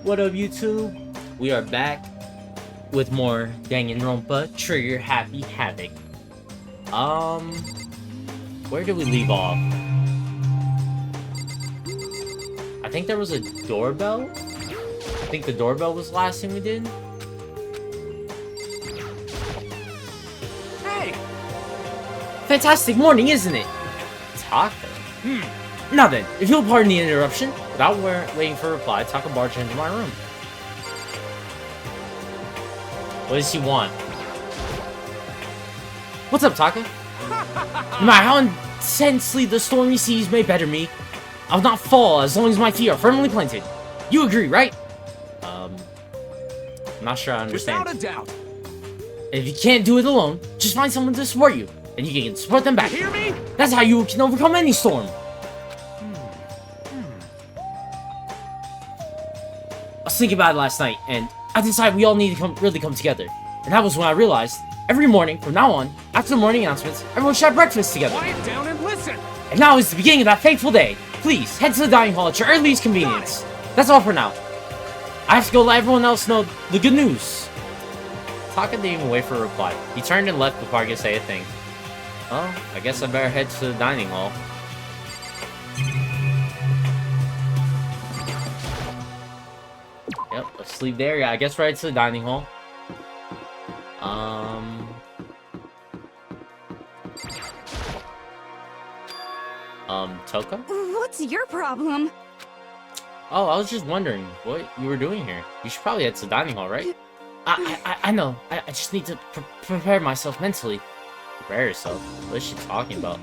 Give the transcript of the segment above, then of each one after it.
What up, YouTube? We are back with more Danganronpa Trigger Happy Havoc. Where did we leave off? I think there was a doorbell. I think the doorbell was the last thing we did. Hey! Fantastic morning, isn't it? Taka. Now then, if you'll pardon the interruption, without waiting for a reply, Taka barged into my room. What does he want? What's up, Taka? No matter how intensely the stormy seas may better me, I'll not fall as long as my feet are firmly planted. You agree, right? I'm not sure I understand. Without a doubt. If you can't do it alone, just find someone to support you, and you can support them back. You hear me? That's how you can overcome any storm. I was thinking about it last night, and I decided we all need to really come together. And that was when I realized, every morning, from now on, after the morning announcements, everyone should have breakfast together. Quiet down and listen. And now is the beginning of that fateful day. Please, head to the dining hall at your earliest convenience. That's all for now. I have to go let everyone else know the good news. Taka didn't even wait for a reply. He turned and left before I could say a thing. Well, I guess I better head to the dining hall. Yep, let's leave there. Yeah, I guess right to the dining hall. Toka? What's your problem? Oh, I was just wondering what you were doing here. You should probably head to the dining hall, right? I know. I just need to prepare myself mentally. Prepare yourself? What is she talking about?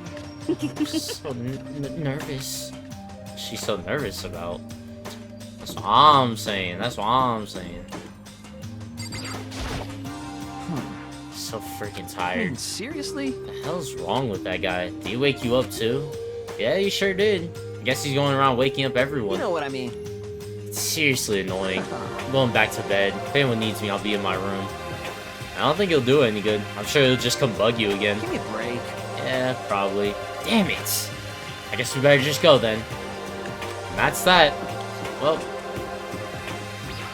I'm so nervous. She's so nervous about. That's what I'm saying. That's what I'm saying. So freaking tired. Seriously? What the hell's wrong with that guy? Did he wake you up too? Yeah, he sure did. I guess he's going around waking up everyone. You know what I mean. It's seriously annoying. I'm going back to bed. If anyone needs me, I'll be in my room. I don't think he'll do any good. I'm sure he'll just come bug you again. Give me a break. Yeah, probably. Damn it. I guess we better just go then. And that's that. Well,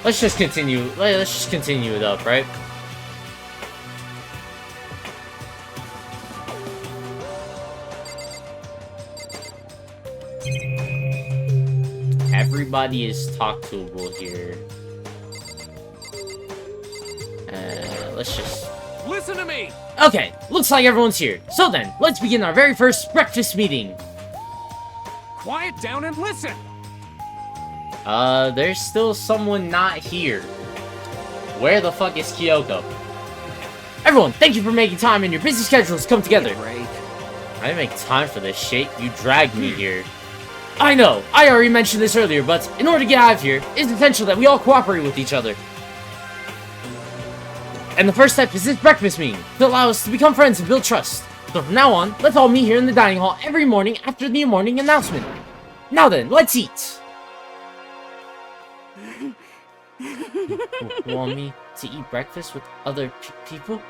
let's just continue. Let's just continue it up, right? Everybody is talk-toable here. Let's just... Listen to me. Okay, looks like everyone's here. So then, let's begin our very first breakfast meeting. Quiet down and listen. There's still someone not here. Where the fuck is Kyoko? Everyone, thank you for making time in your busy schedules to come together. Give me a break. I didn't make time for this shit. You dragged me here. I know, I already mentioned this earlier, but in order to get out of here, it's essential that we all cooperate with each other. And the first step is this breakfast meeting to allow us to become friends and build trust. So from now on, let's all meet here in the dining hall every morning after the morning announcement. Now then, let's eat! Want me to eat breakfast with other people?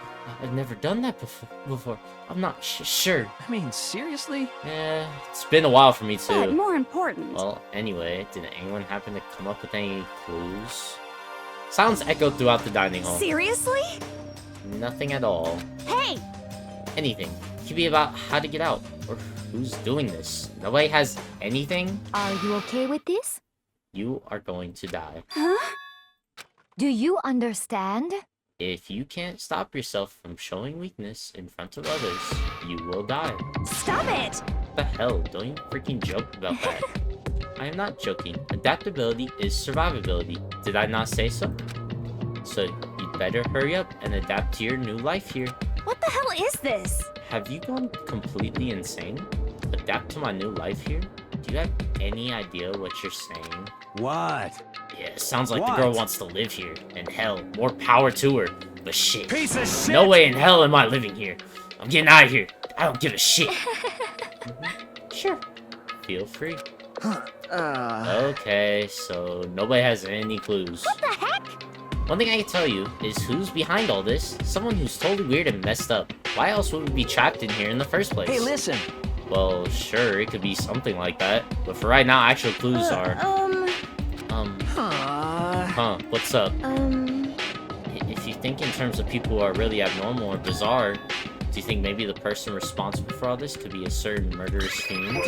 I've never done that before. I'm not sure. I mean, seriously? Yeah, it's been a while for me too. But more important. Well, anyway, did anyone happen to come up with any clues? Sounds echoed throughout the dining hall. Seriously? Nothing at all. Hey! Anything. Could be about how to get out, or who's doing this. Nobody has anything. Are you okay with this? You are going to die. Huh? Do you understand? If you can't stop yourself from showing weakness in front of others, you will die. Stop it! What the hell? Don't you freaking joke about that. I am not joking. Adaptability is survivability. Did I not say so? So, you'd better hurry up and adapt to your new life here. What the hell is this? Have you gone completely insane? Adapt to my new life here? Do you have any idea what you're saying? What? Yeah, it sounds like What? the girl wants to live here. And hell, more power to her. But shit. Piece of shit! No way in hell am I living here. I'm getting out of here. I don't give a shit. Sure. Feel free. Okay, so nobody has any clues. What the heck? One thing I can tell you is who's behind all this. Someone who's totally weird and messed up. Why else would we be trapped in here in the first place? Hey, listen. Well, sure, it could be something like that. But for right now, actual clues are... Huh, what's up? If you think in terms of people who are really abnormal or bizarre, do you think maybe the person responsible for all this could be a certain murderous fiend?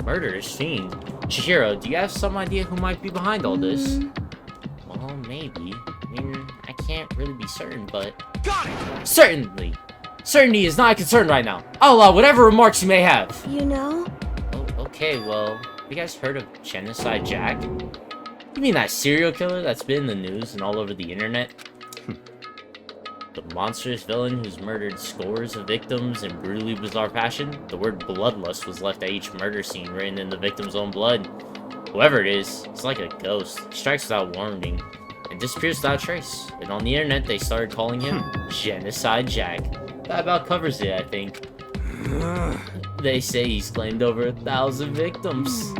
Murderous fiend? Chihiro, do you have some idea who might be behind all this? Well, maybe. I mean, I can't really be certain, but... Got it! Certainly! Certainty is not a concern right now. I'll allow whatever remarks you may have. You know? Oh, okay, well, have you guys heard of Genocide Jack? You mean that serial killer that's been in the news and all over the internet? The monstrous villain who's murdered scores of victims in brutally bizarre fashion? The word bloodlust was left at each murder scene written in the victim's own blood. Whoever it is, it's like a ghost. He strikes without warning and disappears without trace. And on the internet, they started calling him Genocide Jack. That about covers it, I think. They say he's claimed over 1,000 victims.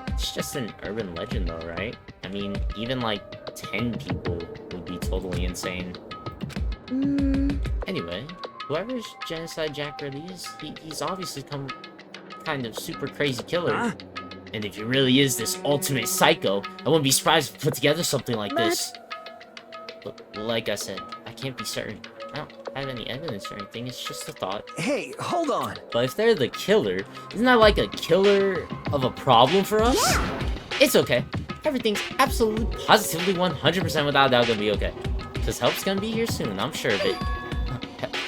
It's just an urban legend though, right? I mean, even like 10 people would be totally insane. Anyway, whoever Genocide Jack really is, he's obviously kind of super crazy killer. And if he really is this ultimate psycho, I wouldn't be surprised if he put together something like this. But like I said, I can't be certain. I don't have any evidence or anything, it's just a thought. Hey, hold on. But if they're the killer, isn't that like a killer of a problem for us? It's okay. Everything's absolutely, positively, 100% without a doubt gonna be okay. Because help's gonna be here soon, I'm sure of it.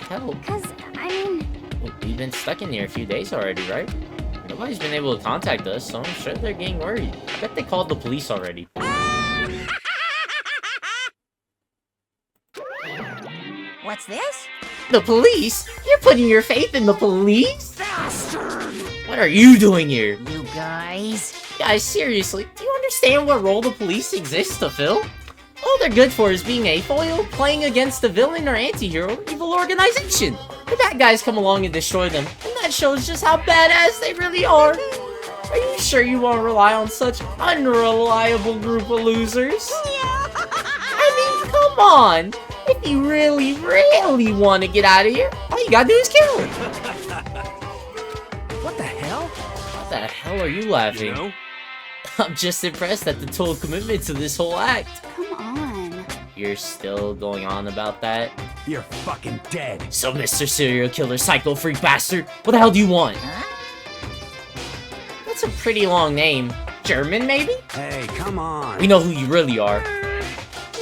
Help? Because, I mean... We've been stuck in here a few days already, right? Nobody's been able to contact us, so I'm sure they're getting worried. I bet they called the police already. What's this? The police? You're putting your faith in the police? Bastard! What are you doing here? You guys? Guys, seriously, do you understand what role the police exists to fill? All they're good for is being a foil, playing against a villain or anti-hero evil organization. The bad guys come along and destroy them, and that shows just how badass they really are. Are you sure you won't rely on such unreliable group of losers? I mean, come on! If you really, really want to get out of here, all you gotta do is kill him. What the hell? What the hell are you laughing? You know? I'm just impressed at the total commitment to this whole act. Come on. You're still going on about that? You're fucking dead. So, Mr. Serial Killer, Psycho Freak Bastard, what the hell do you want? That's a pretty long name. German, maybe? Hey, come on. We know who you really are.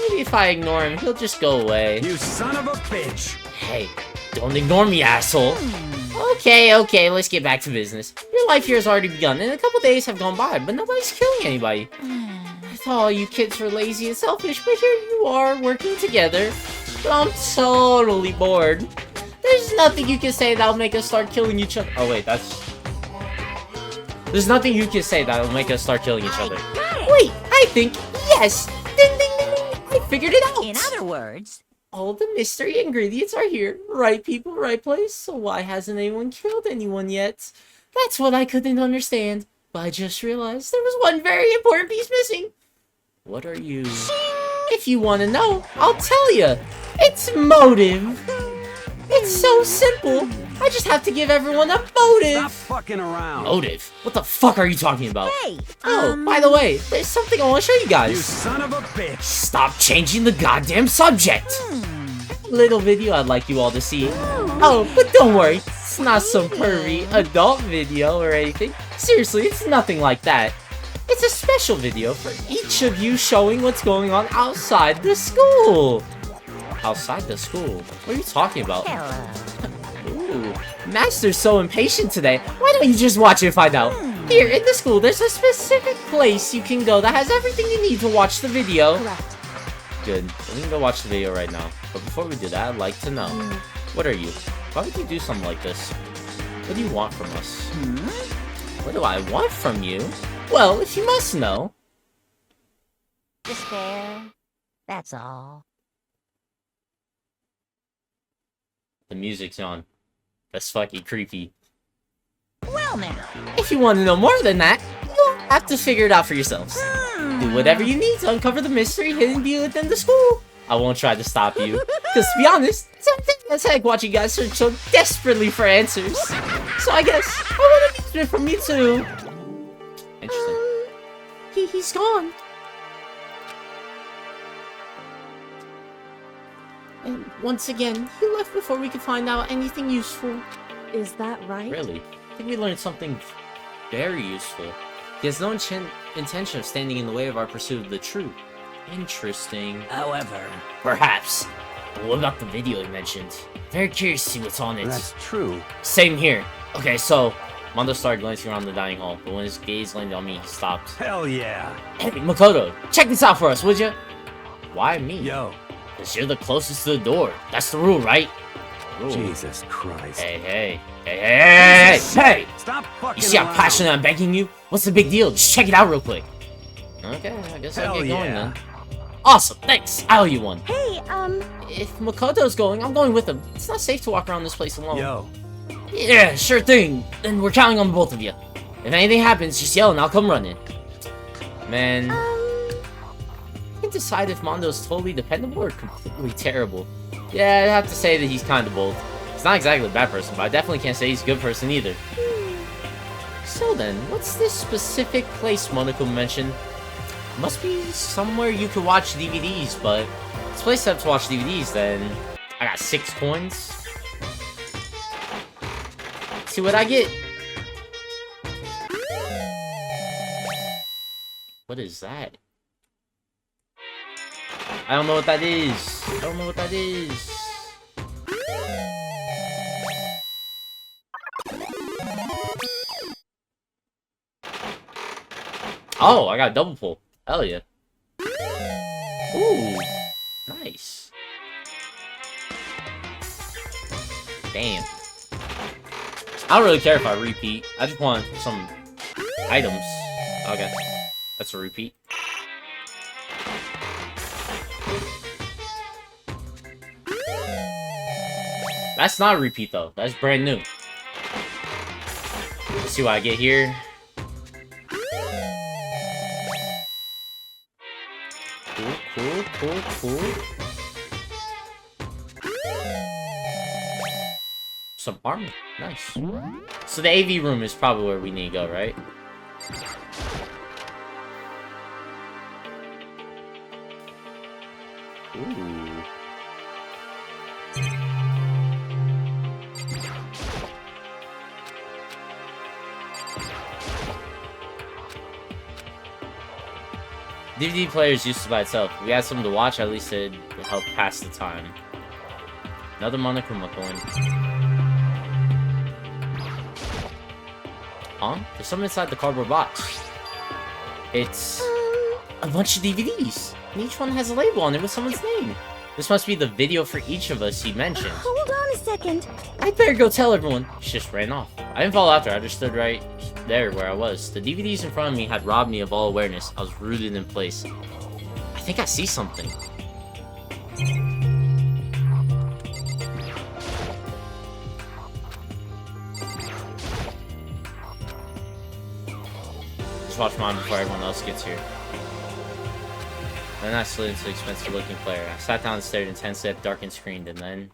Maybe if I ignore him, he'll just go away. You son of a bitch. Hey, don't ignore me, asshole. Okay, let's get back to business. Your life here has already begun, and a couple days have gone by, but nobody's killing anybody. I thought all you kids were lazy and selfish, but here you are, working together. But I'm totally bored. There's nothing you can say that'll make us start killing each other. Oh wait, There's nothing you can say that'll make us start killing each other. Wait, I think, yes! Ding, ding, ding, ding! I figured it out! In other words... All the mystery ingredients are here. Right people, right place. So why hasn't anyone killed anyone yet? That's what I couldn't understand. But I just realized there was one very important piece missing. What are you? If you want to know, I'll tell you. It's motive. It's so simple. I just have to give everyone a motive. Stop fucking around. Motive? What the fuck are you talking about? Hey, Oh, by the way, there's something I want to show you guys. You son of a bitch. Stop changing the goddamn subject! Little video I'd like you all to see. Oh, but don't worry, it's not some pervy adult video or anything. Seriously, it's nothing like that. It's a special video for each of you showing what's going on outside the school. Outside the school? What are you talking about? Ooh, Master's so impatient today. Why don't you just watch it and find out? Here, in the school, there's a specific place you can go that has everything you need to watch the video. Correct. Good. We can go watch the video right now. But before we do that, I'd like to know. What are you? Why would you do something like this? What do you want from us? What do I want from you? Well, if you must know. despair. That's all. The music's on. That's fucking creepy. Well now. If you want to know more than that, you'll have to figure it out for yourselves. Do whatever you need to uncover the mystery hidden within the school. I won't try to stop you. Because to be honest, sometimes it's like watching you guys search so desperately for answers. So I guess I want to get it from you too. Interesting. He's gone. And once again, he left before we could find out anything useful. Is that right? Really? I think we learned something very useful. He has no intention of standing in the way of our pursuit of the truth. Interesting. However, Perhaps. But what about the video he mentioned? Very curious to see what's on it. that's true. Same here. Okay, so Mondo started glancing around the dining hall, but when his gaze landed on me, he stopped. Hell yeah. Hey, Makoto, check this out for us, would you? Why me? Yo, Because you're the closest to the door. That's the rule, right? Rule. Jesus Christ. Hey! Hey! Stop fucking You see how around. passionate I'm begging you? What's the big deal? Just check it out real quick. Okay, I guess I'll Hell get going yeah. then. Awesome, thanks. I owe you one. Hey, If Makoto's going, I'm going with him. It's not safe to walk around this place alone. Yo, Yeah, sure thing. Then we're counting on both of you. If anything happens, just yell and I'll come running. Man, I can decide if Mondo's totally dependable or completely terrible. Yeah, I'd have to say that he's kind of both. He's not exactly a bad person, but I definitely can't say he's a good person either. So then, what's this specific place Monoko mentioned? Must be somewhere you could watch DVDs, but this place up to watch DVDs, then I got 6 coins. See what I get. What is that? I don't know what that is. I don't know what that is. Oh, I got a double pull. Hell yeah. Ooh, nice. Damn. I don't really care if I repeat. I just want some items. Okay. That's a repeat. That's not a repeat though. That's brand new. Let's see what I get here. Cool. Some armor. Nice. So the AV room is probably where we need to go, right? Ooh. DVD player is useless by itself. If we had something to watch, at least it'd help pass the time. Another Monokuma coin. Huh? There's something inside the cardboard box. It's a bunch of DVDs. And each one has a label on it with someone's name. This must be the video for each of us he mentioned. hold on a second. I'd better go tell everyone. She just ran off. I didn't follow after. I just stood right there where I was. The DVDs in front of me had robbed me of all awareness. I was rooted in place. I think I see something. Just watch mine before everyone else gets here. Then I slid into the expensive looking player. I sat down and stared intensely at the darkened screen, and then...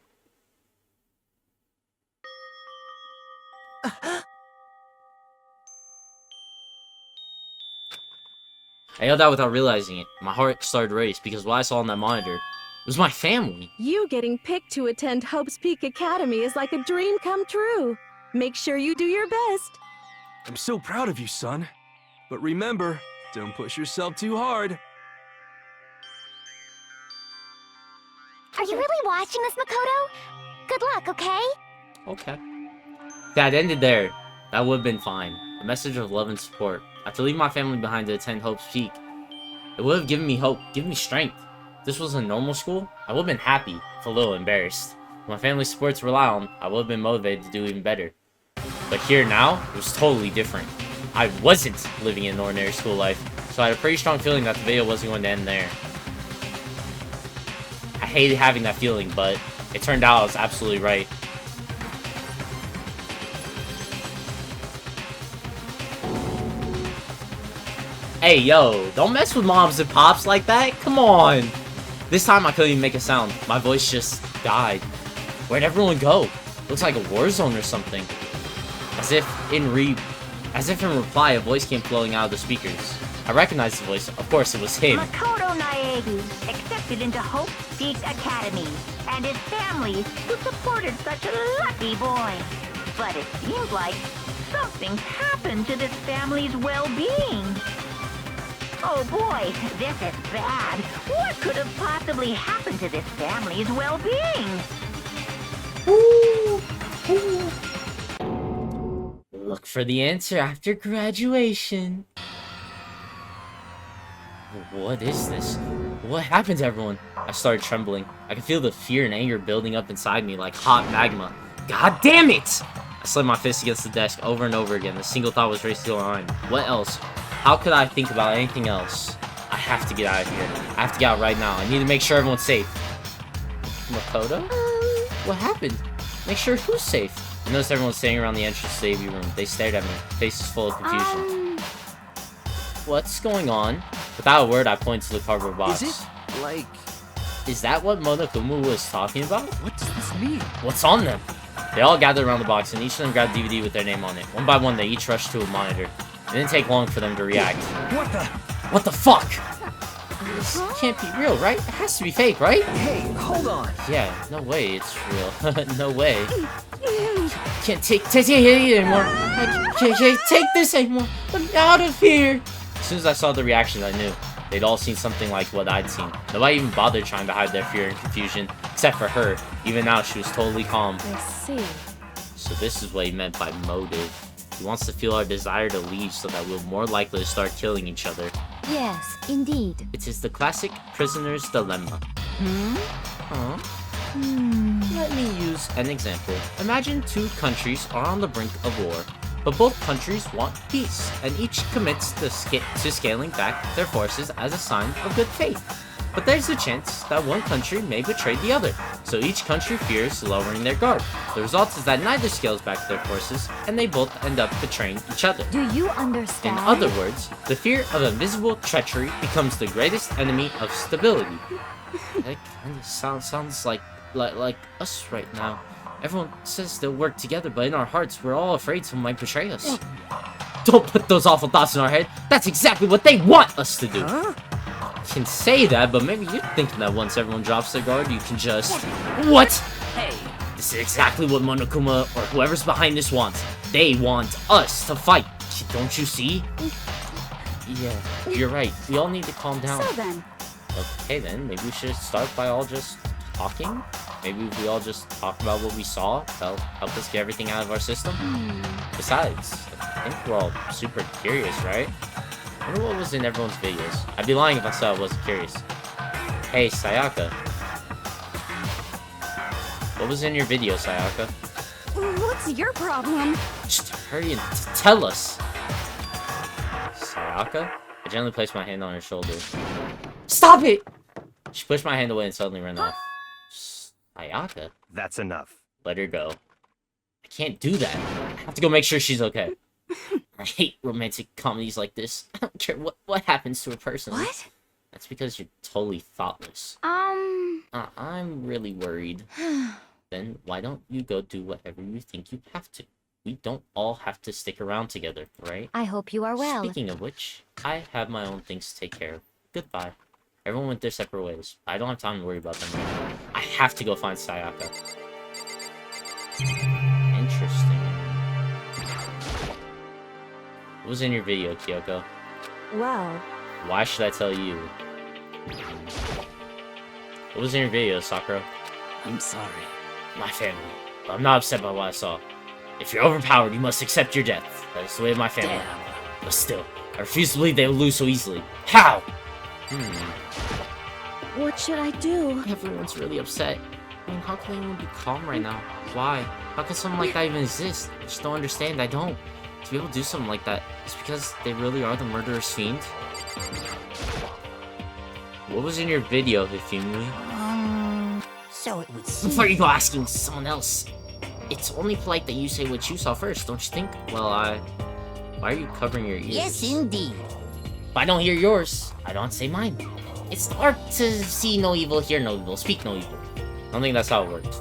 I yelled out without realizing it. My heart started to race because what I saw on that monitor was my family. You getting picked to attend Hope's Peak Academy is like a dream come true. Make sure you do your best. I'm so proud of you, son. But remember, don't push yourself too hard. Are you really watching this, Makoto? Good luck, okay? Okay. That ended there. That would have been fine. A message of love and support. After leaving my family behind to attend Hope's Peak, it would have given me hope, given me strength. If this was a normal school, I would have been happy, if a little embarrassed. If my family's support to rely on, I would have been motivated to do even better. But here now, it was totally different. I wasn't living an ordinary school life, so I had a pretty strong feeling that the video wasn't going to end there. I hated having that feeling, but it turned out I was absolutely right. Hey, yo, don't mess with moms and pops like that. Come on. This time I couldn't even make a sound. My voice just died. Where'd everyone go? Looks like a war zone or something. As if in reply, a voice came flowing out of the speakers. I recognized the voice. Of course, it was him. Makoto Nae! baby accepted into Hope Peak Academy, and his family who supported such a lucky boy. But it seems like something's happened to this family's well-being. Oh boy, this is bad. What could have possibly happened to this family's well-being? Look for the answer after graduation. What is this? What happened to everyone? I started trembling. I could feel the fear and anger building up inside me like hot magma. God damn it! I slammed my fist against the desk over and over again. The single thought was racing through my mind. What else? How could I think about anything else? I have to get out of here. I have to get out right now. I need to make sure everyone's safe. Makoto? What happened? Make sure who's safe? I noticed everyone standing around the entrance to the AV room. They stared at me, faces full of confusion. What's going on? Without a word, I pointed to the cardboard box. Is it like... Is that what Monokuma was talking about? What does this mean? What's on them? They all gathered around the box, and each of them grabbed a DVD with their name on it. One by one, they each rushed to a monitor. It didn't take long for them to react. What the fuck? This can't be real, right? It has to be fake, right? Hey, hold on. Yeah, no way it's real. No way. Can't take it anymore. I can't take this anymore. I'm out of here. As soon as I saw the reactions, I knew. They'd all seen something like what I'd seen. Nobody even bothered trying to hide their fear and confusion, except for her. Even now, she was totally calm. I see. So this is what he meant by motive. He wants to feel our desire to leave so that we're more likely to start killing each other. Yes, indeed. It is the classic prisoner's dilemma. Let me use an example. Imagine two countries are on the brink of war, but both countries want peace, and each commits to scaling back their forces as a sign of good faith. But there's a chance that one country may betray the other, so each country fears lowering their guard. The result is that neither scales back their forces, and they both end up betraying each other. Do you understand? In other words, the fear of invisible treachery becomes the greatest enemy of stability. That kind of sounds like us right now. Everyone says they'll work together, but in our hearts, we're all afraid someone might betray us. Don't put those awful thoughts in our head. That's exactly what they want us to do. You can say that, but maybe you're thinking that once everyone drops their guard, you can just... What? Hey, this is exactly what Monokuma or whoever's behind this wants. They want us to fight. Don't you see? Yeah, you're right. We all need to calm down. So then, Okay then, maybe we should start by all just talking? Maybe if we all just talk about what we saw, that'll help us get everything out of our system? Besides, I think we're all super curious, right? I wonder what was in everyone's videos. I'd be lying if I said I wasn't curious. Hey, Sayaka. What was in your video, Sayaka? what's your problem? Just hurry and tell us. Sayaka? I gently placed my hand on her shoulder. Stop it! She pushed my hand away and suddenly ran off. Sayaka? That's enough. Let her go. I can't do that. I have to go make sure she's okay. I hate romantic comedies like this. I don't care what happens to a person. What? That's because you're totally thoughtless. I'm really worried. Then why don't you go do whatever you think you have to? We don't all have to stick around together, right? I hope you are well. Speaking of which, I have my own things to take care of. Goodbye. Everyone went their separate ways. I don't have time to worry about them right now. I have to go find Sayaka. Interesting. What was in your video, Kyoko? Well, Why should I tell you? What was in your video, Sakura? I'm sorry. My family. But I'm not upset by what I saw. If you're overpowered, you must accept your death. That is the way of my family. Damn. But still, I refuse to believe they will lose so easily. How? what should I do? Everyone's really upset. I mean, how can anyone be calm right now? Why? How can something like that even exist? I just don't understand. I don't. To be able to do something like that, it's because they really are the murderous fiend? What was in your video, Hifumi? So it would seem. Before you go asking someone else, it's only polite that you say what you saw first, don't you think? Well, why are you covering your ears? Yes, indeed. If I don't hear yours, I don't say mine. It's the art to see no evil, hear no evil, speak no evil. I don't think that's how it works.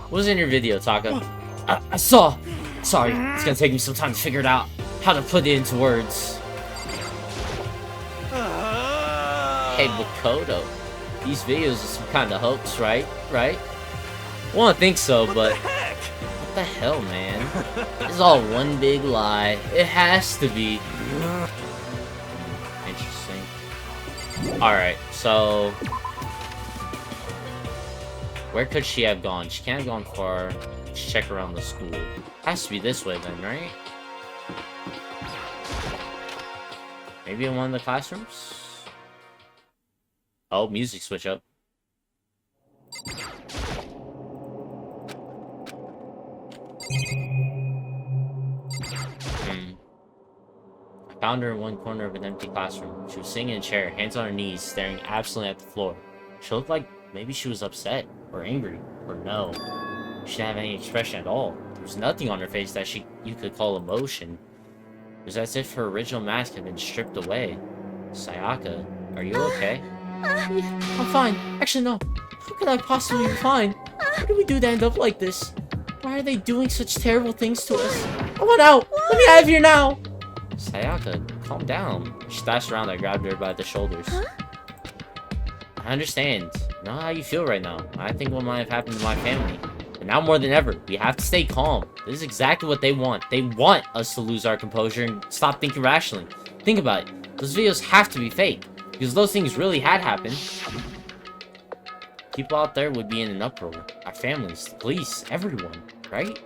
What was in your video, Taka? I saw. Sorry, it's gonna take me some time to figure it out. How to put it into words. Hey, Makoto. These videos are some kind of hoax, right? Right? Well, I think so, but... Heck! What the hell, man? It's all one big lie. It has to be. Interesting. Alright, so... Where could she have gone? She can't have gone far. Let's check around the school. Has to be this way then, right? Maybe in one of the classrooms? Oh, music switch up. I found her in one corner of an empty classroom. She was sitting in a chair, hands on her knees, staring absently at the floor. She looked like maybe she was upset, or angry, or no. She didn't have any expression at all. There was nothing on her face that you could call emotion. It was as if her original mask had been stripped away. Sayaka, are you okay? I'm fine. Actually, no. How could I possibly be fine? Why did we do to end up like this? Why are they doing such terrible things to us? I want out! Let me out of here now! Sayaka, calm down. She dashed around. I grabbed her by the shoulders. I understand. I know how you feel right now. I think what might have happened to my family. But now more than ever, we have to stay calm. This is exactly what they want. They want us to lose our composure and stop thinking rationally. Think about it. Those videos have to be fake. Because those things really had happened. People out there would be in an uproar. Our families, the police, everyone, right?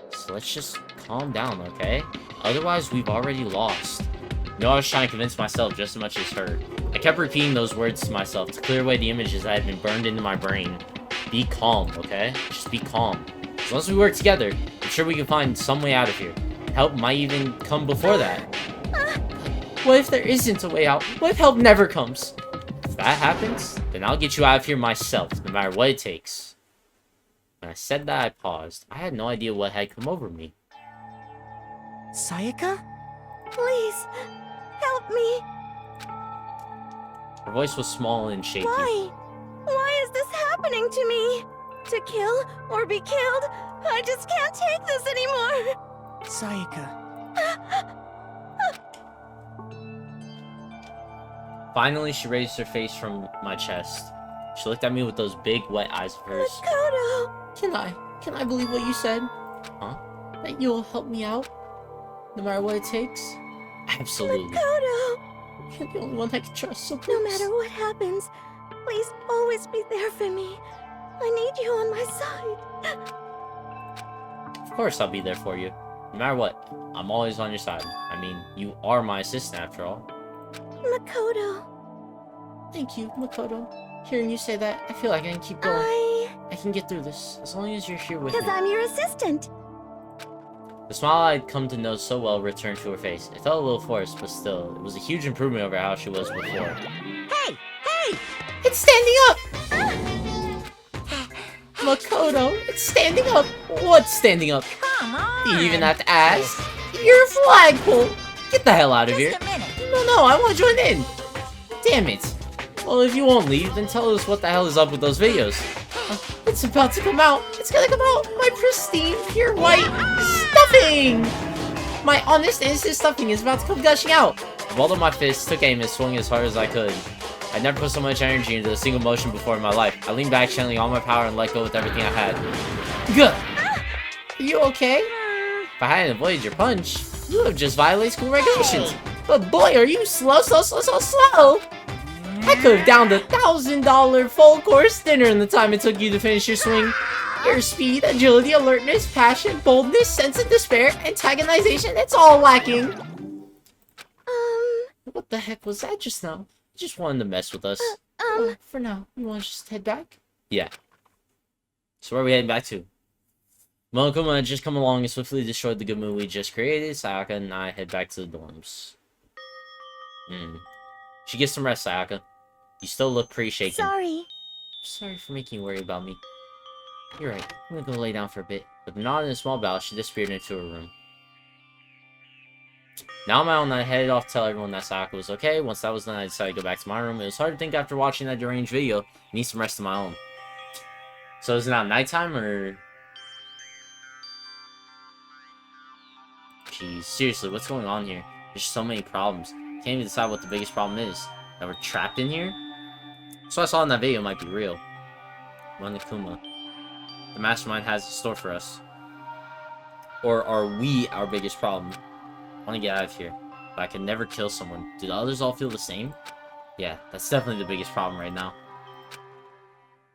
So let's just calm down, okay? Otherwise, we've already lost. You know, I was trying to convince myself just as much as her. I kept repeating those words to myself to clear away the images that had been burned into my brain. Be calm, okay? Just be calm. As long as we work together, I'm sure we can find some way out of here. Help might even come before that. What if there isn't a way out? What if help never comes? If that happens, then I'll get you out of here myself, no matter what it takes. When I said that, I paused. I had no idea what had come over me. Sayaka? Please, help me. Her voice was small and shaky. Why? Why is this happening to me? To kill or be killed? I just can't take this anymore. Sayaka. Finally, she raised her face from my chest. She looked at me with those big, wet eyes of hers. Makoto. Can I believe what you said? Huh? That you'll help me out? No matter what it takes? Absolutely. Makoto. You're the only one I can trust, so please. No matter what happens, please always be there for me. I need you on my side. Of course I'll be there for you. No matter what, I'm always on your side. I mean, you are my assistant after all. Makoto. Thank you, Makoto. Hearing you say that, I feel like I can keep going. I can get through this, as long as you're here with me. Because I'm your assistant. The smile I'd come to know so well returned to her face. It felt a little forced, but still, it was a huge improvement over how she was before. Hey! Hey! It's standing up! Makoto, it's standing up! What's standing up? Come on! Do you even have to ask? You're a flagpole! Get the hell out of here! Just a minute. No, I want to join in! Damn it! Well, if you won't leave, then tell us what the hell is up with those videos. It's about to come out! It's gonna come out! My pristine, pure white stuffing! My honest, innocent stuffing is about to come gushing out! I balled up my fist, took aim, and swung as hard as I could. I'd never put so much energy into a single motion before in my life. I leaned back, channeling all my power, and let go with everything I had. Good! Are you okay? If I hadn't avoided your punch, you would have just violated school regulations. But boy, are you slow! I could have downed $1,000 full course dinner in the time it took you to finish your swing. Your speed, agility, alertness, passion, boldness, sense of despair, antagonization, it's all lacking. What the heck was that just now? You just wanted to mess with us. For now, you want to just head back? Yeah. So where are we heading back to? Monokuma had just come along and swiftly destroyed the good mood we just created. Sayaka and I head back to the dorms. She gets some rest, Sayaka. You still look pretty shaken. Sorry for making you worry about me. You're right. I'm gonna go lay down for a bit. With a nod and a small bow, she disappeared into her room. Now I'm out and I headed off to tell everyone that Sayaka was okay. Once that was done, I decided to go back to my room. It was hard to think after watching that deranged video. I need some rest of my own. So is it now nighttime or... Jeez, seriously, what's going on here? There's so many problems. Can't even decide what the biggest problem is. That we're trapped in here? So I saw in that video might be real. Monokuma. The mastermind has in store for us. Or are we our biggest problem? I want to get out of here. But I can never kill someone. Do the others all feel the same? Yeah, that's definitely the biggest problem right now.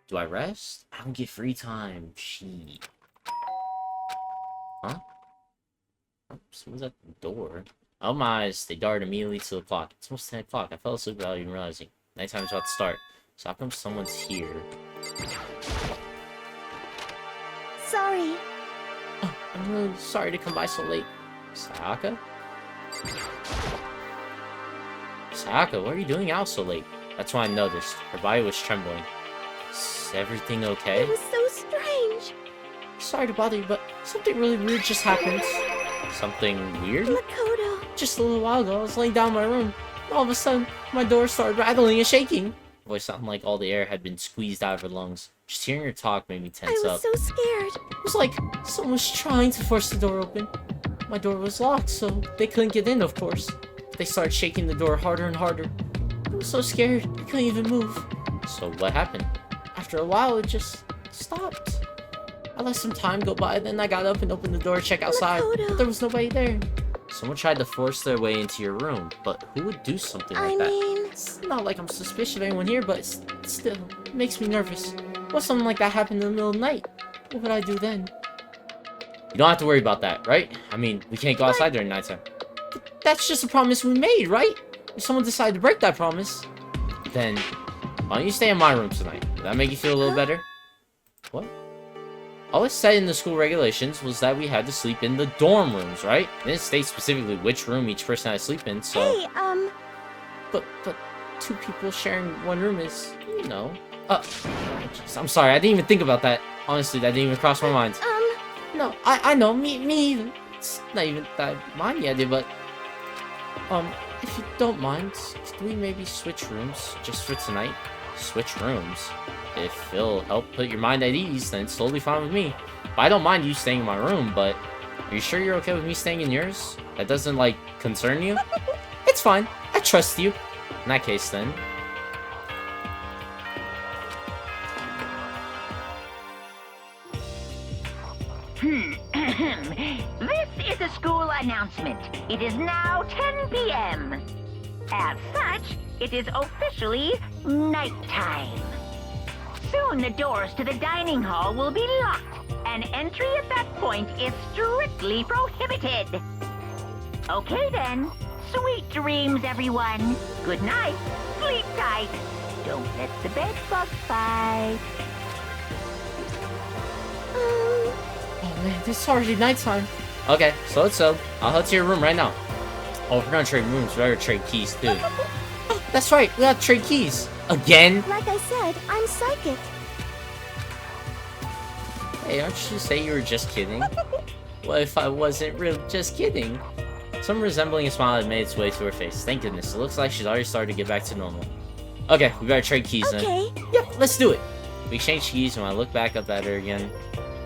Do I rest? I don't get free time. Shit. Huh? Oh, someone's at the door. Oh my eyes, they dart immediately to the clock. It's almost 10 o'clock. I fell asleep without even realizing. Nighttime's about to start. So how come someone's here? Sorry. Oh, I'm really sorry to come by so late. Sayaka? Sayaka, what are you doing out so late? That's when I noticed. Her body was trembling. Is everything okay? It was so strange. Sorry to bother you, but something really weird just happened. Something weird? Makoto. Just a little while ago, I was laying down in my room. All of a sudden, my door started rattling and shaking. Her voice sounded like all the air had been squeezed out of her lungs. Just hearing her talk made me tense I up. was so scared. It was like someone was trying to force the door open. My door was locked, so they couldn't get in, of course. They started shaking the door harder and harder. I was so scared, I couldn't even move. So what happened? After a while, it just stopped. I let some time go by, then I got up and opened the door to check outside, but there was nobody there. Someone tried to force their way into your room, but who would do something like that? It's not like I'm suspicious of anyone here, but still, it makes me nervous. What if something like that happened in the middle of the night? What would I do then? You don't have to worry about that, right? I mean, we can't go outside during nighttime. But that's just a promise we made, right? If someone decided to break that promise, then why don't you stay in my room tonight? Does that make you feel a little better? What? All it said in the school regulations was that we had to sleep in the dorm rooms, right? It didn't state specifically which room each person had to sleep in, so... Hey, But two people sharing one room is, you know... Jeez, I'm sorry, I didn't even think about that. Honestly, that didn't even cross my mind. No, I know, me either. It's not even that I mind the idea, but... if you don't mind, could we maybe switch rooms just for tonight? Switch rooms? If it'll help put your mind at ease, then it's totally fine with me. But I don't mind you staying in my room, but... Are you sure you're okay with me staying in yours? That doesn't, like, concern you? It's fine. I trust you. In that case, then... This is a school announcement. It is now 10 p.m. As such, it is officially nighttime. Soon the doors to the dining hall will be locked, and entry at that point is strictly prohibited. Okay then. Sweet dreams, everyone. Good night. Sleep tight. Don't let the bed bug bite. Oh man, it's already nighttime. Okay, so let's I'll head to your room right now. Oh, if we're gonna trade rooms, we better trade keys too. Oh, that's right, we gotta trade keys. Again? like I said, I'm psychic. Hey, aren't you say you were just kidding? What if I wasn't really just kidding? Some resembling a smile had made its way to her face. Thank goodness, it looks like she's already started to get back to normal. Okay, we better trade keys then. Okay. Yep, let's do it. We exchanged keys, and when I look back up at her again,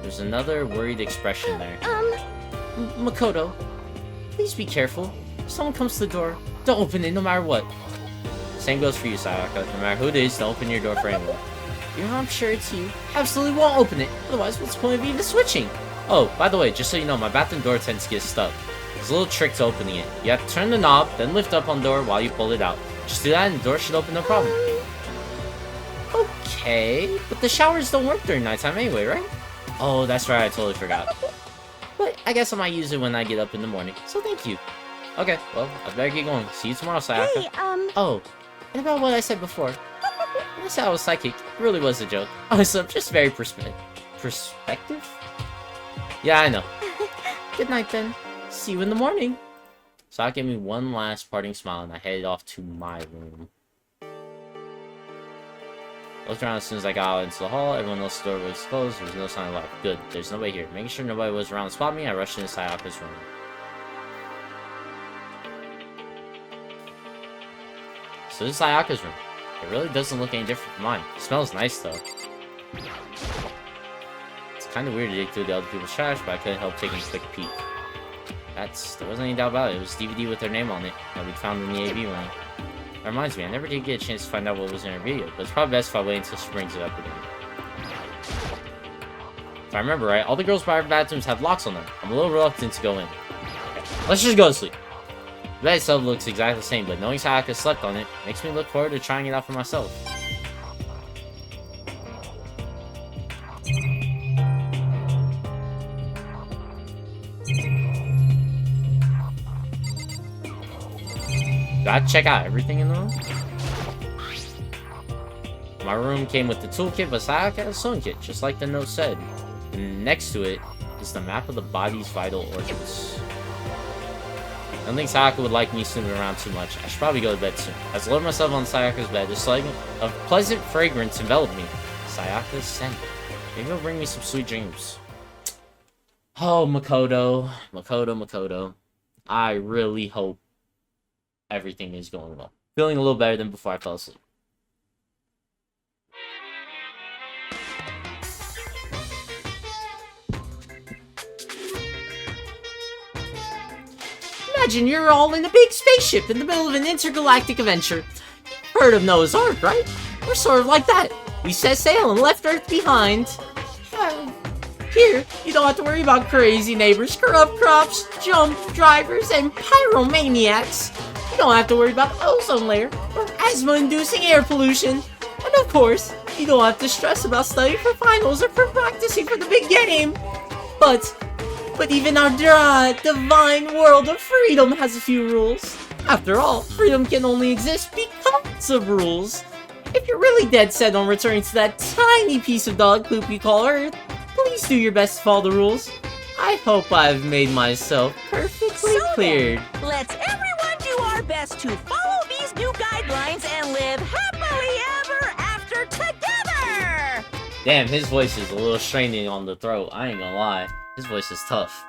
there's another worried expression there. Makoto, please be careful. If someone comes to the door, don't open it no matter what. Same goes for you, Sayaka. No matter who it is, don't open your door for anyone. You know, I'm sure it's you. Absolutely won't open it. Otherwise, what's the point of even switching? Oh, by the way, just so you know, my bathroom door tends to get stuck. There's a little trick to opening it. You have to turn the knob, then lift up on the door while you pull it out. Just do that and the door should open no problem. Okay, but the showers don't work during nighttime anyway, right? Oh, that's right, I totally forgot. But I guess I might use it when I get up in the morning, so thank you. Okay, well, I better get going. See you tomorrow, Sayaka. Hey, Oh, and about what I said before. When I said I was psychic, it really was a joke. Honestly, I'm just very perspective? Yeah, I know. Good night, then. See you in the morning. So I gave me one last parting smile, and I headed off to my room. Looked around as soon as I got out into the hall. Everyone else's door was closed. There was no sign of life. Good. There's nobody here. Making sure nobody was around to spot me, I rushed into Sayaka's room. So this is Sayaka's room. It really doesn't look any different from mine. It smells nice, though. It's kind of weird to dig through the other people's trash, but I couldn't help taking a quick peek. There wasn't any doubt about it. It was DVD with her name on it that we'd found in the AV room. That reminds me, I never did get a chance to find out what was in her video, but it's probably best if I wait until she brings it up again. If I remember right, all the girls' private bathrooms have locks on them. I'm a little reluctant to go in. Okay, let's just go to sleep. The bed itself looks exactly the same, but knowing Sayaka slept on it makes me look forward to trying it out for myself. Gotta check out everything in the room. My room came with the toolkit, but Sayaka had a sewing kit, just like the note said. And next to it is the map of the body's vital organs. I don't think Sayaka would like me snooping around too much. I should probably go to bed soon. As I load myself on Sayaka's bed, a pleasant fragrance enveloped me. Sayaka's scent. Maybe it'll bring me some sweet dreams. Oh, Makoto. Makoto. I really hope everything is going well. Feeling a little better than before I fell asleep. Imagine you're all in a big spaceship in the middle of an intergalactic adventure. Heard of Noah's Ark, right? We're sort of like that. We set sail and left Earth behind. Here, you don't have to worry about crazy neighbors, corrupt crops, jump drivers, and pyromaniacs. You don't have to worry about the ozone layer or asthma-inducing air pollution. And of course, you don't have to stress about studying for finals or for practicing for the big game. But even our divine world of freedom has a few rules. After all, freedom can only exist because of rules. If you're really dead set on returning to that tiny piece of dog poop you call Earth, please do your best to follow the rules. I hope I've made myself perfectly clear. Let's everyone do our best to follow these new guidelines and live happily ever after together! Damn, his voice is a little straining on the throat. I ain't gonna lie. His voice is tough.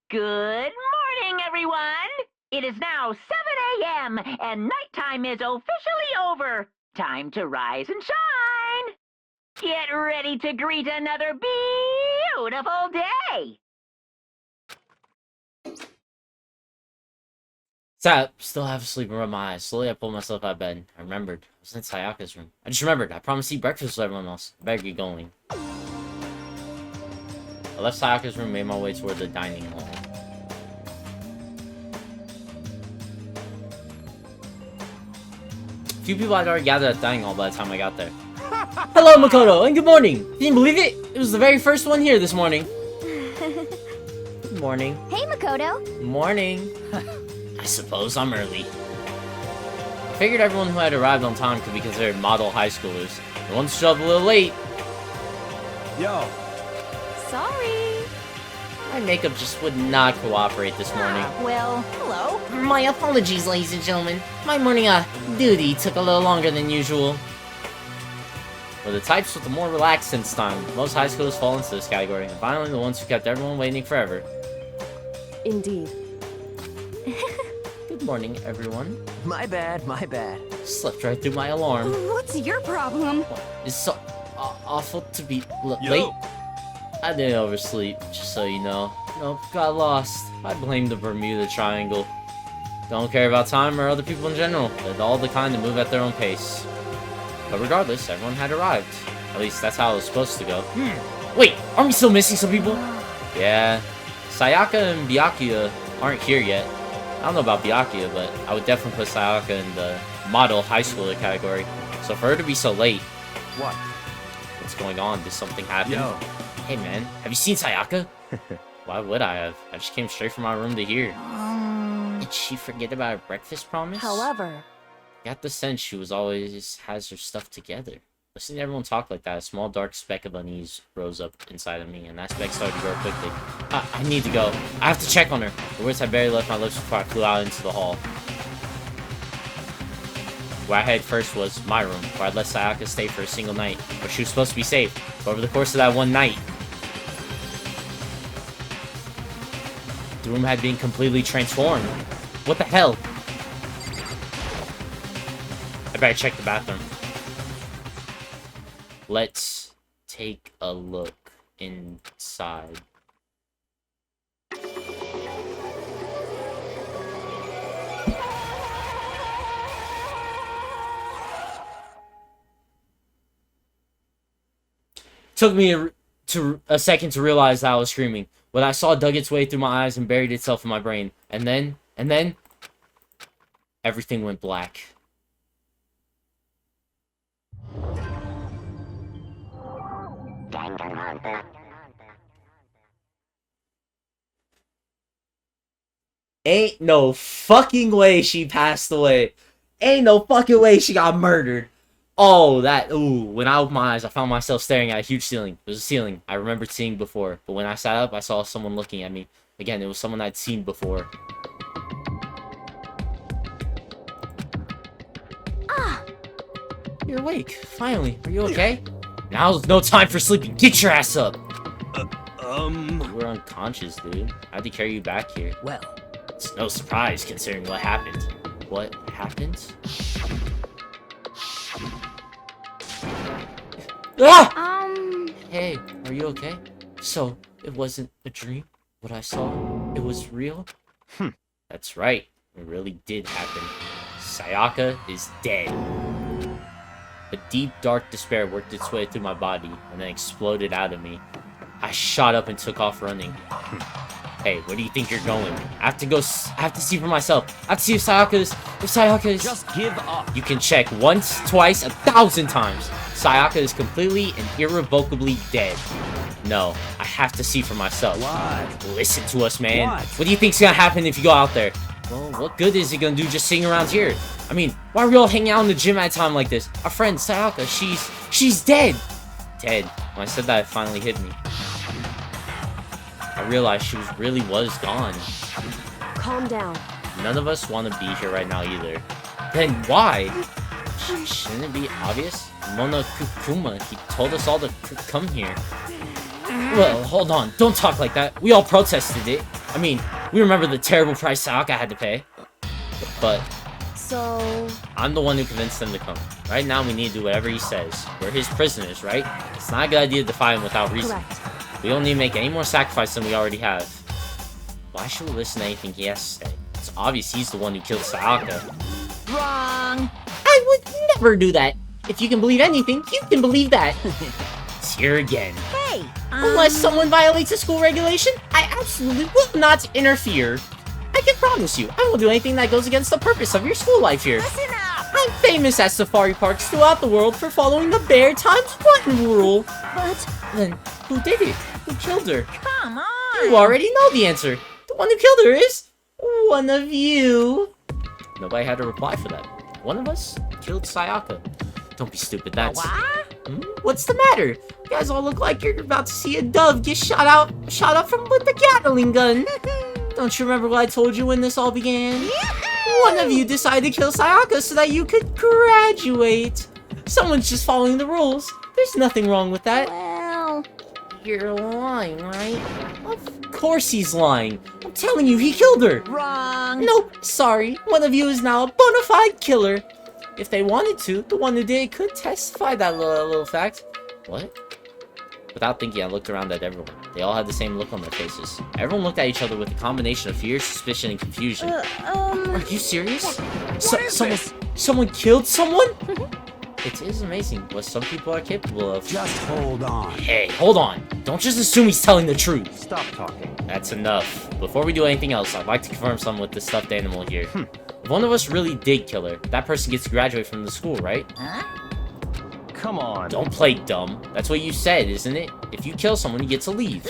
Good morning, everyone! It is now 7 a.m. and nighttime is officially over. Time to rise and shine! Get ready to greet another beautiful day! Sat, still half asleep and rub my eyes. Slowly I pulled myself out of bed. I remembered. I was in Sayaka's room. I just remembered. I promised to eat breakfast with everyone else. I better get going. I left Sayaka's room and made my way toward the dining hall. A few people had already gathered at the dining hall by the time I got there. Hello, Makoto, and good morning! Can you believe it? It was the very first one here this morning. Good morning. Hey, Makoto. Morning. I suppose I'm early. I figured everyone who had arrived on time could be considered model high schoolers. The ones who showed up a little late. Yo, Sorry. My makeup just would not cooperate this morning. Well, hello. My apologies, ladies and gentlemen. My morning duty took a little longer than usual. We're the types with the more relaxed sense time. Most high schoolers fall into this category, and finally the ones who kept everyone waiting forever. Indeed. Good morning, everyone. My bad. Slept right through my alarm. What's your problem? It's so awful to be yo. late. I didn't oversleep, just so you know. Nope, got lost. I blame the Bermuda Triangle. Don't care about time or other people in general. They're all the kind to move at their own pace. But regardless, everyone had arrived. At least that's how it was supposed to go. Wait, aren't we still missing some people? Yeah. Sayaka and Byakuya aren't here yet. I don't know about Byakuya, but I would definitely put Sayaka in the model high schooler category. So for her to be so late... What? What's going on? Did something happen? Yo. Hey man, have you seen Sayaka? Why would I have? I just came straight from my room to here. Did she forget about her breakfast promise? However, Got the sense she was always has her stuff together. Listening to everyone talk like that, a small dark speck of unease rose up inside of me, and that speck started to grow quickly. I need to go. I have to check on her. The words had barely left my lips before I flew out into the hall. Where I headed first was my room, where I'd let Sayaka stay for a single night, where she was supposed to be safe. But over the course of that one night, the room had been completely transformed. What the hell? I better check the bathroom. Let's take a look inside. Took me a second to realize that I was screaming. What I saw dug its way through my eyes and buried itself in my brain. And then, everything went black. Ain't no fucking way she passed away. Ain't no fucking way she got murdered. Oh, when I opened my eyes, I found myself staring at a huge ceiling. It was a ceiling I remembered seeing before. But when I sat up, I saw someone looking at me. Again, it was someone I'd seen before. Ah, You're awake. Finally. Are you okay? Now's no time for sleeping. Get your ass up. You were unconscious, dude. I had to carry you back here. Well, It's no surprise considering what happened. What happened? Ah! Hey, are you okay? So, it wasn't a dream? What I saw? It was real? That's right. It really did happen. Sayaka is dead. A deep, dark despair worked its way through my body and then exploded out of me. I shot up and took off running. Hey, where do you think you're going? I have to see for myself. I have to see if Sayaka is... just give up. You can check once, twice, 1,000 times. Sayaka is completely and irrevocably dead. No, I have to see for myself. What? Listen to us, man. What do you think's gonna happen if you go out there? Well, what good is it gonna do just sitting around here? I mean, why are we all hanging out in the gym at a time like this? Our friend Sayaka, she's dead. Dead. When I said that, it finally hit me. I realized she really was gone. Calm down. None of us want to be here right now either. Then why? Shouldn't it be obvious? Monokuma, he told us all to come here. Well, hold on. Don't talk like that. We all protested it. I mean, we remember the terrible price Sayaka had to pay. But So... I'm the one who convinced them to come. Right now, we need to do whatever he says. We're his prisoners, right? It's not a good idea to defy him without reason. Correct. We don't need to make any more sacrifice than we already have. Why should we listen to anything he has to say? It's obvious he's the one who killed Sayaka. Wrong. I would never do that. If you can believe anything, you can believe that. It's here again. Hey. Unless someone violates a school regulation, I absolutely will not interfere. I can promise you, I won't do anything that goes against the purpose of your school life here. Listen up. I'm famous at safari parks throughout the world for following the bear times one rule. But... Then, who did it? Who killed her? Come on. You already know the answer. The one who killed her is... one of you. Nobody had a reply for that. One of us killed Sayaka. Don't be stupid, that's... What? What's the matter? You guys all look like you're about to see a dove get shot up from with a Gatling gun. Don't you remember what I told you when this all began? One of you decided to kill Sayaka so that you could graduate. Someone's just following the rules. There's nothing wrong with that. Well... You're lying, right? Of course he's lying. I'm telling you, he killed her. Wrong. Nope, sorry. One of you is now a bona fide killer. If they wanted to, the one who did it could testify that little fact. What? Without thinking, I looked around at everyone. They all had the same look on their faces. Everyone looked at each other with a combination of fear, suspicion, and confusion. Are you serious? Someone killed someone? It is amazing what some people are capable of. Just hold on. Hey, hold on. Don't just assume he's telling the truth. Stop talking. That's enough. Before we do anything else, I'd like to confirm something with the stuffed animal here. If one of us really did kill her, that person gets to graduate from the school, right? Huh? Come on. Don't play dumb. That's what you said, isn't it? If you kill someone, you get to leave.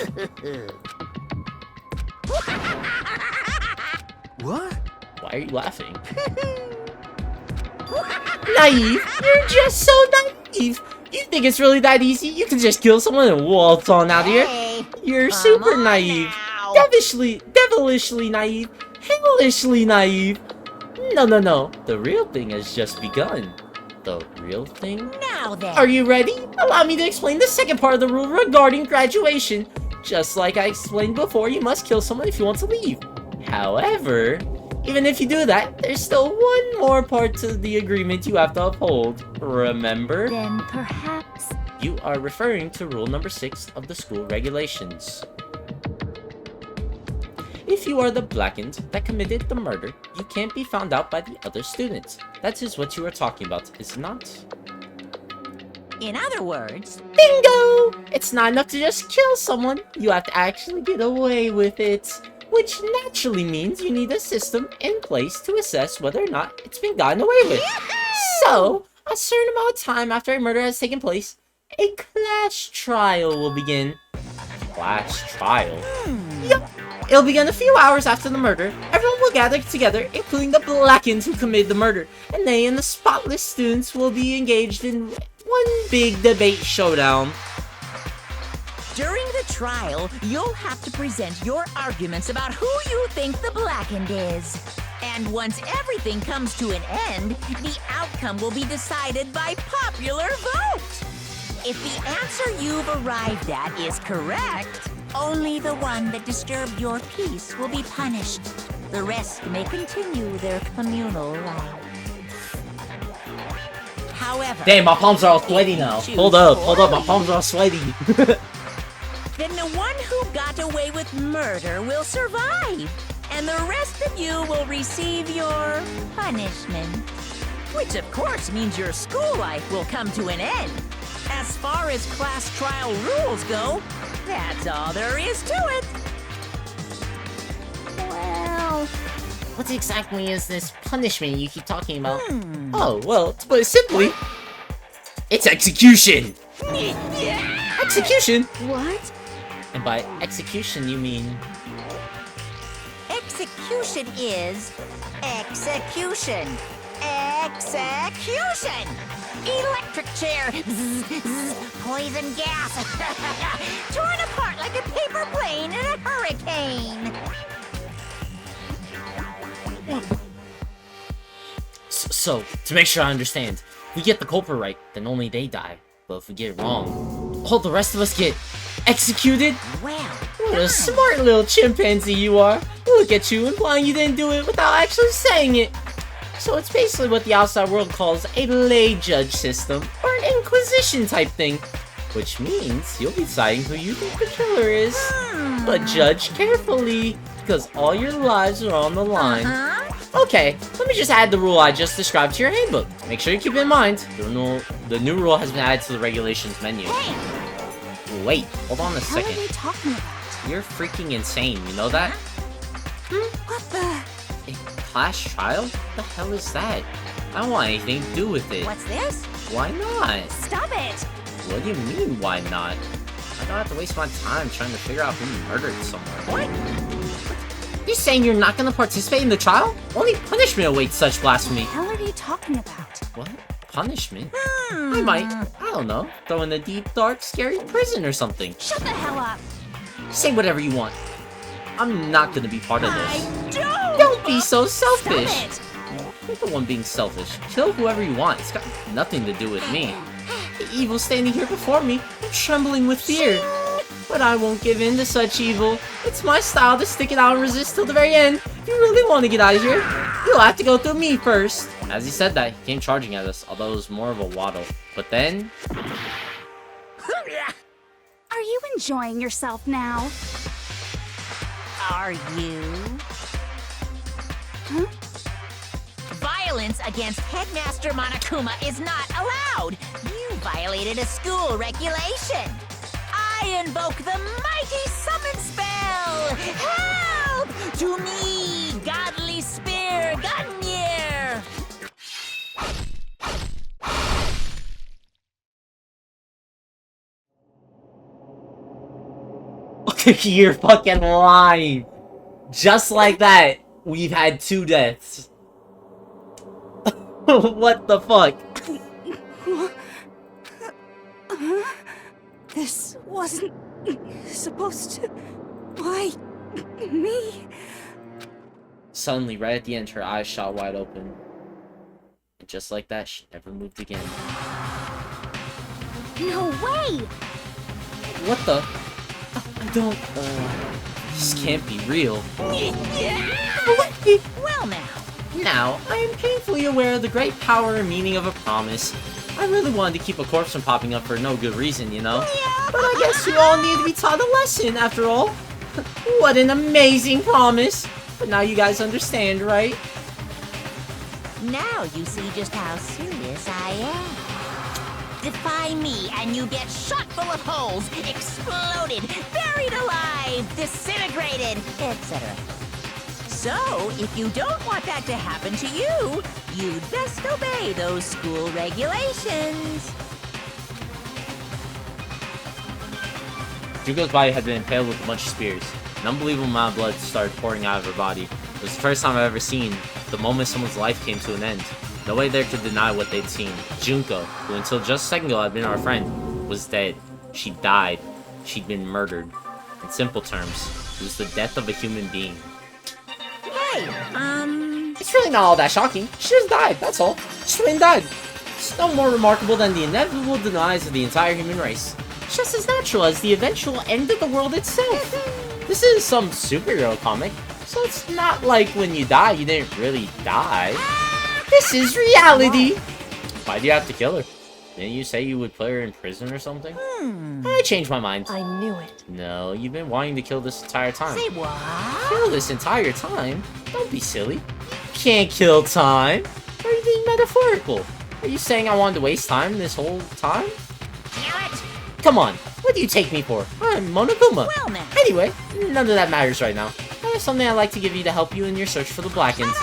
What? Why are you laughing? Naive! You're just so naive! You think it's really that easy? You can just kill someone and waltz on out of here? Hey. You're Come super on naive. now. Devilishly naive. Hellishly naive. No. The real thing has just begun. The real thing? Now then. Are you ready? Allow me to explain the second part of the rule regarding graduation. Just like I explained before, you must kill someone if you want to leave. However, even if you do that, there's still one more part to the agreement you have to uphold. Remember? Then perhaps You are referring to rule number 6 of the school regulations. If you are the blackened that committed the murder, you can't be found out by the other students. That is what you are talking about, is it not? In other words, Bingo! It's not enough to just kill someone. You have to actually get away with it. Which naturally means you need a system in place to assess whether or not it's been gotten away with. So, a certain amount of time after a murder has taken place, a class trial will begin. Class trial? Yup. It'll begin a few hours after the murder. Everyone will gather together, including the blackened who committed the murder. And they and the spotless students will be engaged in one big debate showdown. during the trial, you'll have to present your arguments about who you think the blackened is. And once everything comes to an end, the outcome will be decided by popular vote. If the answer you've arrived at is correct, only the one that disturbed your peace will be punished. The rest may continue their communal life. However, Damn, my palms are all sweaty now. Hold up, my palms are all sweaty. then the one who got away with murder will survive, and the rest of you will receive your punishment. Which of course means your school life will come to an end. As far as class trial rules go, that's all there is to it. Well, what exactly is this punishment you keep talking about? Oh, well, to put it simply, it's execution! Execution? What? And by execution, you mean... Execution is execution. Execution! Electric chair! Zzz, zzz, poison gas! Torn apart like a paper plane in a hurricane! So, to make sure I understand, if we get the culprit right, then only they die. But if we get it wrong, all the rest of us get executed? Well, What a smart little chimpanzee you are. Look at you, implying you didn't do it without actually saying it. So it's basically what the outside world calls a lay judge system, or an inquisition type thing. Which means you'll be deciding who you think the killer is. But judge carefully, because all your lives are on the line. Okay, let me just add the rule I just described to your handbook. Make sure you keep it in mind. The new rule has been added to the regulations menu. Wait, hold on a What are second. they talking about? You're freaking insane, you know that? What the? A class trial? What the hell is that? I don't want anything to do with it. what's this? Why not? Stop it! What do you mean, why not? I don't have to waste my time trying to figure out who murdered someone. What? You saying you're not gonna participate in the trial? Only punishment awaits such blasphemy. What the hell are you talking about? What? Punishment? I might, I don't know, throw in a deep, dark, scary prison or something. Shut the hell up! Say whatever you want. I'm not gonna be part of this. Don't! Don't be so selfish! Stop it! You're the one being selfish. Kill whoever you want. It's got nothing to do with me. The evil standing here before me, I'm trembling with fear. But I won't give in to such evil. It's my style to stick it out and resist till the very end. If you really want to get out of here, you'll have to go through me first. As he said that, he came charging at us, although it was more of a waddle. But then... Are you enjoying yourself now? Are you? Violence against Headmaster Monokuma is not allowed. You violated a school regulation. I invoke the mighty summon spell. Help! To me, godly spear, Gunmir! You're fucking lying. Just like that, we've had 2 deaths. What the fuck? This wasn't supposed to... Why? Me? Suddenly, right at the end, her eyes shot wide open. And just like that, she never moved again. No way! What the? I don't... this can't be real. Well now. Now, I am painfully aware of the great power and meaning of a promise. I really wanted to keep a corpse from popping up for no good reason, you know? But I guess you all need to be taught a lesson, after all. What an amazing promise! But now you guys understand, right? Now you see just how serious I am. Defy me and you get shot full of holes, exploded, buried alive, disintegrated, etc. So, if you don't want that to happen to you, you'd best obey those school regulations. Junko's body had been impaled with a bunch of spears. An unbelievable amount of blood started pouring out of her body. It was the first time I've ever seen the moment someone's life came to an end. No way there could deny what they'd seen. Junko, who until just a second ago had been our friend, was dead. She died. She'd been murdered. In simple terms, it was the death of a human being. Hey, It's really not all that shocking. She just died, that's all. She went and died. It's no more remarkable than the inevitable demise of the entire human race. It's just as natural as the eventual end of the world itself. This is some superhero comic, so it's not like when you die, you didn't really die. This is reality! Why do you have to kill her? Didn't you say you would put her in prison or something? I changed my mind. I knew it. No, you've been wanting to kill this entire time. say what? Kill this entire time? Don't be silly. You can't kill time. Or are you being metaphorical? Are you saying I wanted to waste time this whole time? Damn it! Come on, what do you take me for? I'm Monokuma. Well now. Anyway, none of that matters right now. I have something I'd like to give you to help you in your search for the Blackens.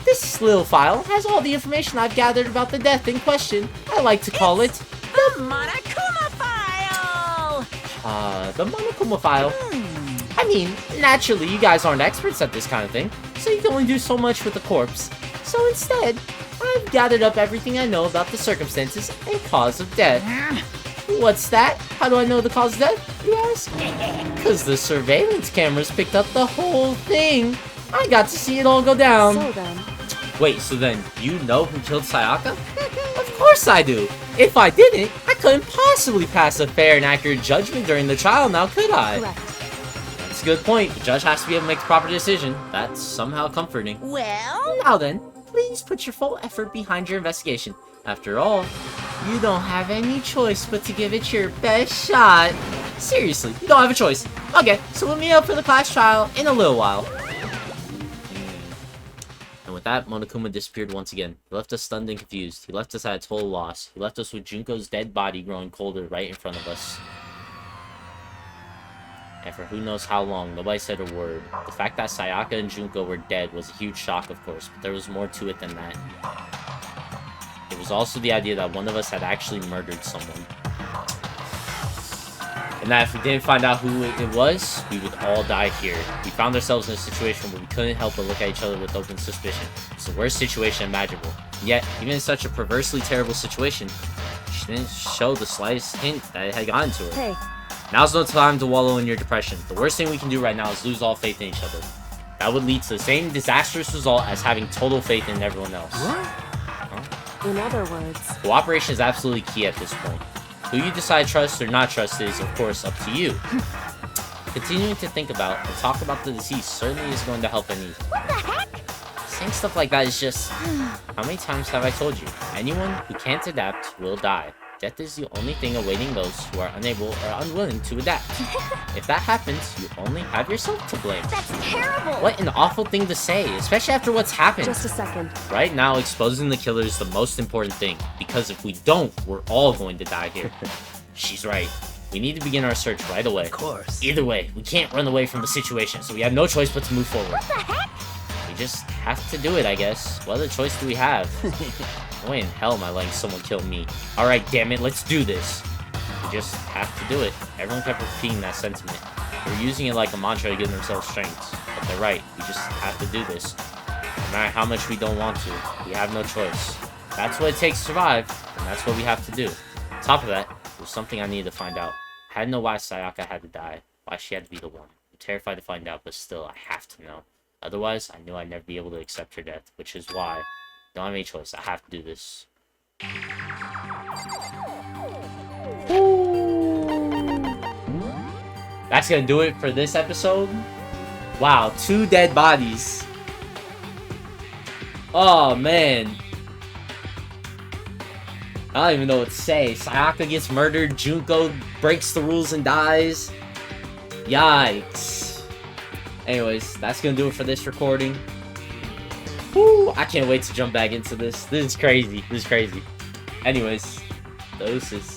This little file has all the information I've gathered about the death in question. I like to call it The Monokuma File! the Monokuma file. I mean, naturally, you guys aren't experts at this kind of thing, so you can only do so much with a corpse. So instead, I've gathered up everything I know about the circumstances and cause of death. What's that? How do I know the cause of death, you ask? Because the surveillance cameras picked up the whole thing. I got to see it all go down. So then, Wait, so then you know who killed Sayaka? Of course I do. If I didn't, I couldn't possibly pass a fair and accurate judgment during the trial now, could I? correct. That's a good point. The judge has to be able to make the proper decision. That's somehow comforting. Well, Now then, please put your full effort behind your investigation. After all, you don't have any choice but to give it your best shot. Seriously, you don't have a choice. Okay, so we'll meet up for the class trial in a little while. And with that, Monokuma disappeared once again. He left us stunned and confused. He left us at a total loss. He left us with Junko's dead body growing colder right in front of us. And for who knows how long, nobody said a word. The fact that Sayaka and Junko were dead was a huge shock, of course, but there was more to it than that. It was also the idea that one of us had actually murdered someone. And that if we didn't find out who it was, we would all die here. We found ourselves in a situation where we couldn't help but look at each other with open suspicion. It's the worst situation imaginable. Yet, even in such a perversely terrible situation, she didn't show the slightest hint that it had gotten to her. Hey, Now's no time to wallow in your depression. The worst thing we can do right now is lose all faith in each other. That would lead to the same disastrous result as having total faith in everyone else. in other words, Cooperation is absolutely key at this point. Who you decide trust or not trust is, of course, up to you. Continuing to think about and talk about the deceased certainly is going to help any. What the heck? Saying stuff like that is just... How many times have I told you? Anyone who can't adapt will die. Death is the only thing awaiting those who are unable or unwilling to adapt. If that happens, you only have yourself to blame. That's terrible. What an awful thing to say, especially after what's happened. just a second. Right now, exposing the killer is the most important thing, because if we don't, we're all going to die here. She's right. We need to begin our search right away. Of course. Either way, we can't run away from the situation, so we have no choice but to move forward. What the heck? We just have to do it, I guess. What other choice do we have? No way in hell am I letting someone kill me. Alright, damn it, let's do this. We just have to do it. Everyone kept repeating that sentiment. They're using it like a mantra to give themselves strength. But they're right, we just have to do this. No matter how much we don't want to, we have no choice. That's what it takes to survive, and that's what we have to do. On top of that, there's something I needed to find out. I had to know why Sayaka had to die, why she had to be the one. I'm terrified to find out, but still, I have to know. Otherwise, I knew I'd never be able to accept her death, which is why I don't have any choice. I have to do this. That's gonna do it for this episode. Wow, 2 dead bodies. Oh, man. I don't even know what to say. Sayaka gets murdered, Junko breaks the rules and dies. Yikes. Anyways, that's gonna do it for this recording. Woo! I can't wait to jump back into this. This is crazy. This is crazy. Anyways, doses.